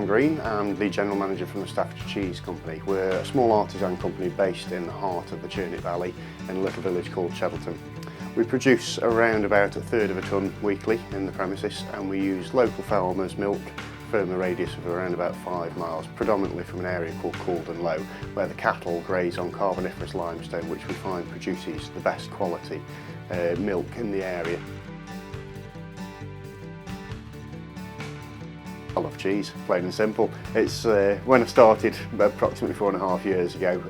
John Green. I'm the General Manager from the Staffordshire Cheese company. We're a small artisan company based in the heart of the Churnet Valley in a little village called Cheddleton. We produce around about 1/3 of a tonne weekly in the premises, and we use local farmers' milk from a radius of around about 5 miles, predominantly from an area called Calden Low, where the cattle graze on carboniferous limestone, which we find produces the best quality milk in the area. I love cheese, plain and simple. It's when I started approximately 4.5 years ago,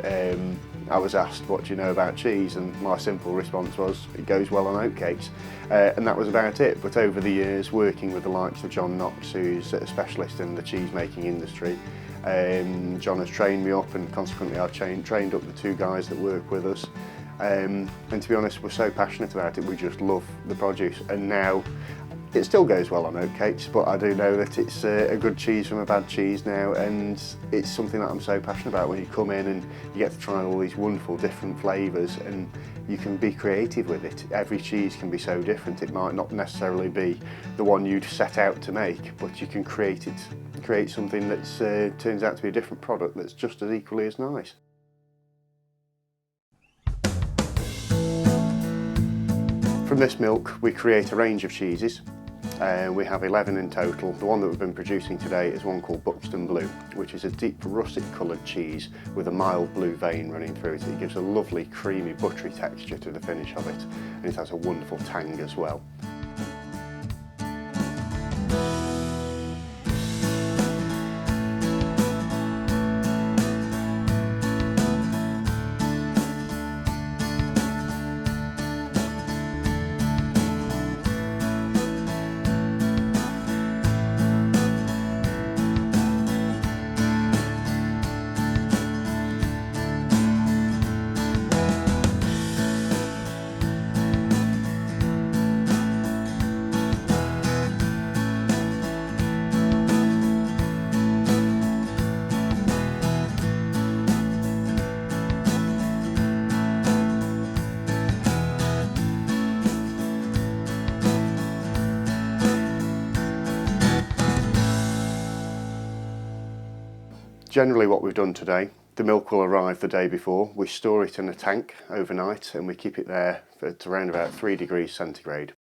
I was asked, what do you know about cheese? And my simple response was, it goes well on oatcakes. And that was about it. But over the years, working with the likes of John Knox, who's a specialist in the cheese making industry, John has trained me up, and consequently I've trained up the 2 guys that work with us. And to be honest, we're so passionate about it, we just love the produce. And now, it still goes well on oatcakes, but I do know that it's a good cheese from a bad cheese now, and it's something that I'm so passionate about. When you come in and you get to try all these wonderful different flavours, and you can be creative with it. Every cheese can be so different. It might not necessarily be the one you'd set out to make, but you can create something that turns out to be a different product that's just as equally as nice. From this milk, we create a range of cheeses. We have 11 in total. The one that we've been producing today is one called Buxton Blue, which is a deep russet coloured cheese with a mild blue vein running through it. It gives a lovely creamy buttery texture to the finish of it, and it has a wonderful tang as well. Generally what we've done today, the milk will arrive the day before. We store it in a tank overnight, and we keep it there for around about 3 degrees centigrade.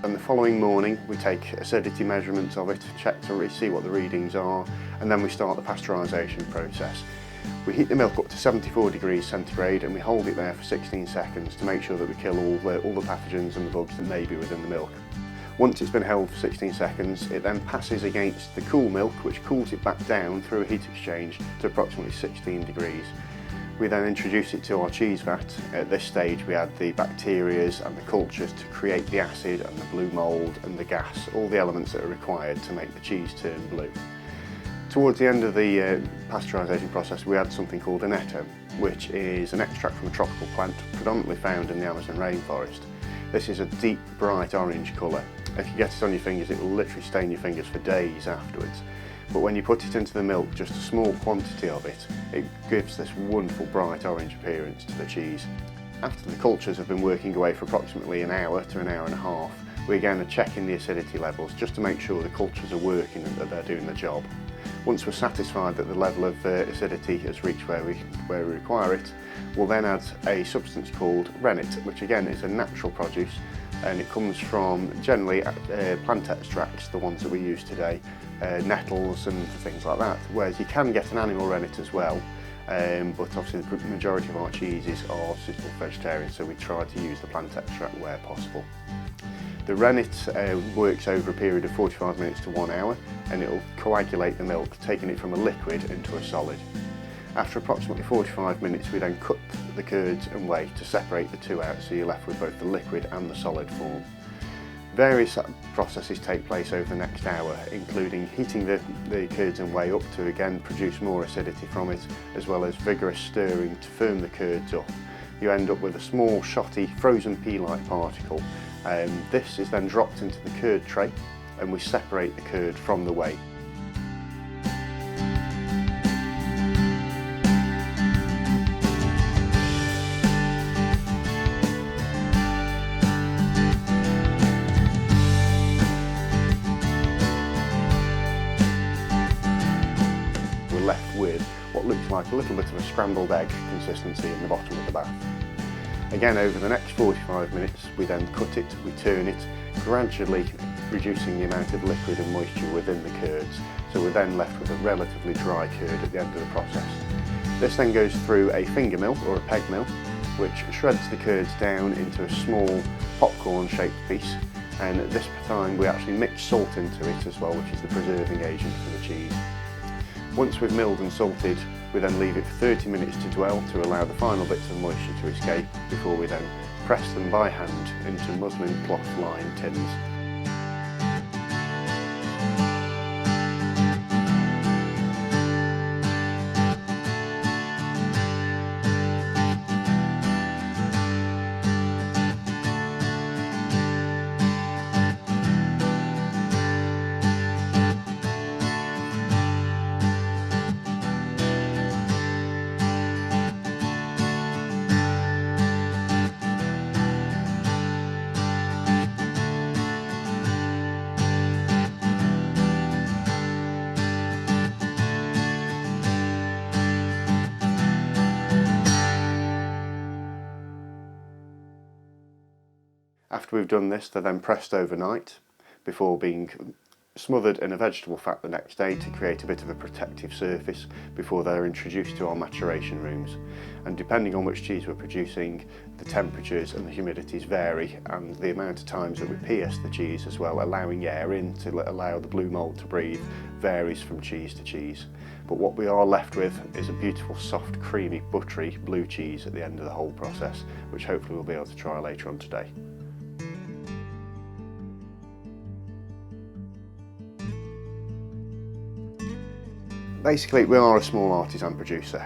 And the following morning we take acidity measurements of it, check to see what the readings are, and then we start the pasteurisation process. We heat the milk up to 74 degrees centigrade, and we hold it there for 16 seconds to make sure that we kill all the pathogens and the bugs that may be within the milk. Once it's been held for 16 seconds, it then passes against the cool milk, which cools it back down through a heat exchange to approximately 16 degrees. We then introduce it to our cheese vat. At this stage we add the bacterias and the cultures to create the acid and the blue mould and the gas, all the elements that are required to make the cheese turn blue. Towards the end of the pasteurisation process, we add something called annetto, which is an extract from a tropical plant predominantly found in the Amazon rainforest. This is a deep bright orange colour. If you get it on your fingers, it will literally stain your fingers for days afterwards. But when you put it into the milk, just a small quantity of it, it gives this wonderful bright orange appearance to the cheese. After the cultures have been working away for approximately an hour to an hour and a half, we again are checking the acidity levels just to make sure the cultures are working and that they're doing the job. Once we're satisfied that the level of acidity has reached where we require it, we'll then add a substance called rennet, which again is a natural produce, and it comes from generally plant extracts, the ones that we use today, nettles and things like that, whereas you can get an animal rennet as well, but obviously the majority of our cheeses are suitable for vegetarians, so we try to use the plant extract where possible. The rennet works over a period of 45 minutes to 1 hour, and it will coagulate the milk, taking it from a liquid into a solid. After approximately 45 minutes, we then cut the curds and whey to separate the two out, so you're left with both the liquid and the solid form. Various processes take place over the next hour, including heating the curds and whey up to again produce more acidity from it, as well as vigorous stirring to firm the curds up. You end up with a small, shotty, frozen pea-like particle. This is then dropped into the curd tray, and we separate the curd from the whey. left with what looks like a little bit of a scrambled egg consistency in the bottom of the bath. Again, over the next 45 minutes, we then cut it, we turn it, gradually reducing the amount of liquid and moisture within the curds, so we're then left with a relatively dry curd at the end of the process. This then goes through a finger mill or a peg mill, which shreds the curds down into a small popcorn shaped piece, and at this time we actually mix salt into it as well, which is the preserving agent for the cheese. Once we've milled and salted, we then leave it for 30 minutes to dwell to allow the final bits of moisture to escape before we then press them by hand into muslin cloth lined tins. After we've done this, they're then pressed overnight before being smothered in a vegetable fat the next day to create a bit of a protective surface before they're introduced to our maturation rooms. And depending on which cheese we're producing, the temperatures and the humidities vary, and the amount of times that we pierce the cheese as well, allowing air in to allow the blue mould to breathe, varies from cheese to cheese. But what we are left with is a beautiful, soft, creamy, buttery blue cheese at the end of the whole process, which hopefully we'll be able to try later on today. Basically, we are a small artisan producer.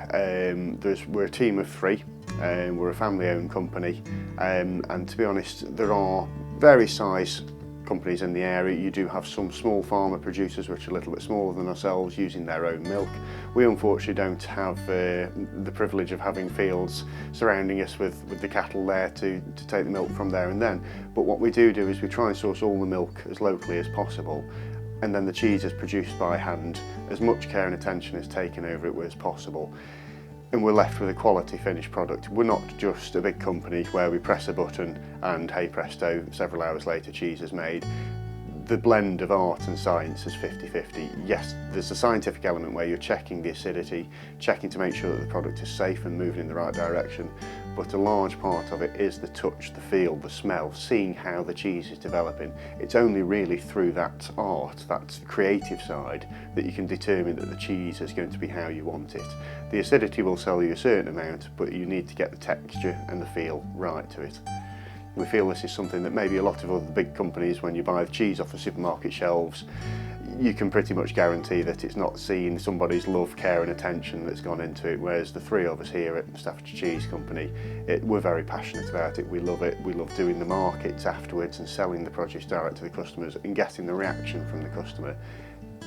We're a team of 3. We're a family-owned company, and to be honest, there are various size companies in the area. You do have some small farmer producers which are a little bit smaller than ourselves, using their own milk. We unfortunately don't have the privilege of having fields surrounding us with the cattle there to take the milk from there and then. But what we do is we try and source all the milk as locally as possible, and then the cheese is produced by hand. As much care and attention is taken over it as possible, and we're left with a quality finished product. We're not just a big company where we press a button and hey presto, several hours later cheese is made. The blend of art and science is 50-50. Yes, there's a scientific element where you're checking the acidity, checking to make sure that the product is safe and moving in the right direction, but a large part of it is the touch, the feel, the smell, seeing how the cheese is developing. It's only really through that art, that creative side, that you can determine that the cheese is going to be how you want it. The acidity will sell you a certain amount, but you need to get the texture and the feel right to it. We feel this is something that maybe a lot of other big companies, when you buy the cheese off the supermarket shelves, you can pretty much guarantee that it's not seen somebody's love, care and attention that's gone into it, whereas the 3 of us here at Staffordshire Cheese Company, we're very passionate about it. We love it. We love doing the markets afterwards and selling the produce direct to the customers, and getting the reaction from the customer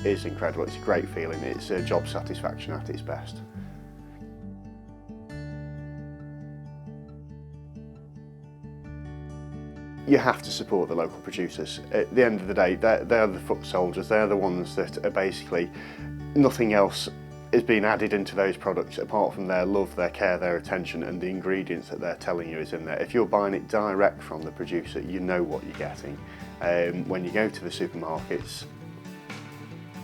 is incredible. It's a great feeling. It's a job satisfaction at its best. You have to support the local producers. At the end of the day, they're the foot soldiers. They're the ones that are basically, nothing else is being added into those products apart from their love, their care, their attention, and the ingredients that they're telling you is in there. If you're buying it direct from the producer, you know what you're getting. When you go to the supermarkets,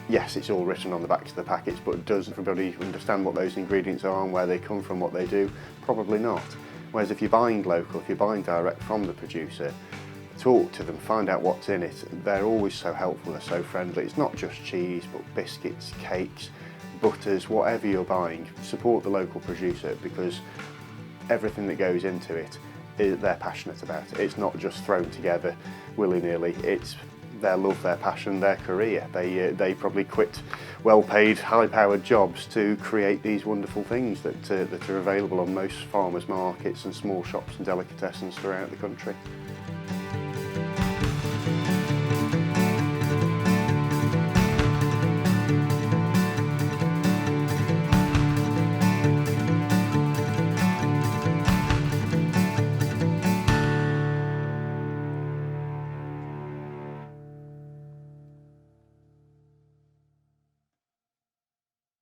yes, it's all written on the backs of the packets, but does everybody understand what those ingredients are and where they come from, what they do? Probably not. Whereas if you're buying local, if you're buying direct from the producer, talk to them, find out what's in it. They're always so helpful, they're so friendly. It's not just cheese, but biscuits, cakes, butters, whatever you're buying. Support the local producer, because everything that goes into it, they're passionate about it. It's not just thrown together willy-nilly. It's their love, their passion, their career. They probably quit well-paid, high-powered jobs to create these wonderful things that are available on most farmers' markets and small shops and delicatessens throughout the country.